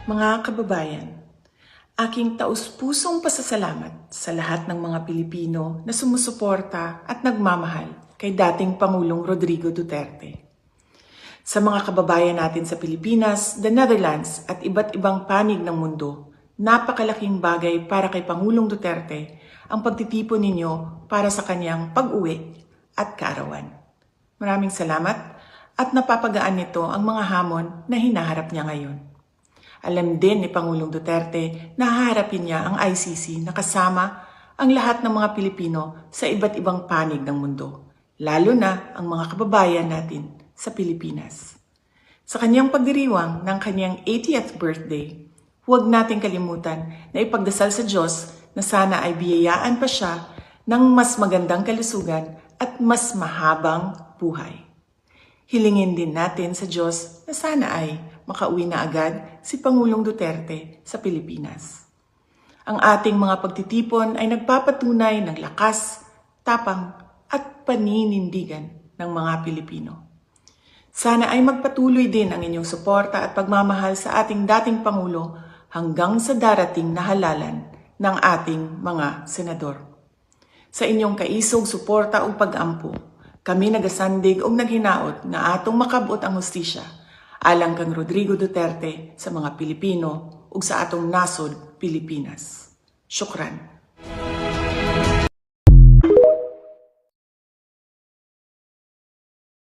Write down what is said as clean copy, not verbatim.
Mga kababayan, aking taus-pusong pasasalamat sa lahat ng mga Pilipino na sumusuporta at nagmamahal kay dating Pangulong Rodrigo Duterte. Sa mga kababayan natin sa Pilipinas, the Netherlands at iba't ibang panig ng mundo, napakalaking bagay para kay Pangulong Duterte ang pagtitipon ninyo para sa kanyang pag-uwi at kaarawan. Maraming salamat at napapagaan nito ang mga hamon na hinaharap niya ngayon. Alam din ni Pangulong Duterte na haharapin niya ang ICC na kasama ang lahat ng mga Pilipino sa iba't ibang panig ng mundo, lalo na ang mga kababayan natin sa Pilipinas. Sa kanyang pagdiriwang ng kanyang 80th birthday, huwag nating kalimutan na ipagdasal sa Diyos na sana ay biyayaan pa siya ng mas magandang kalusugan at mas mahabang buhay. Hilingin din natin sa Diyos na sana ay makauwi na agad si Pangulong Duterte sa Pilipinas. Ang ating mga pagtitipon ay nagpapatunay ng lakas, tapang at paninindigan ng mga Pilipino. Sana ay magpatuloy din ang inyong suporta at pagmamahal sa ating dating Pangulo hanggang sa darating na halalan ng ating mga senador. Sa inyong kaisog, suporta o pag-ampo, kami nagasandig o naghinaot na atong makabot ang hustisya alang kang Rodrigo Duterte sa mga Pilipino ug sa atong nasod Pilipinas. Syukran.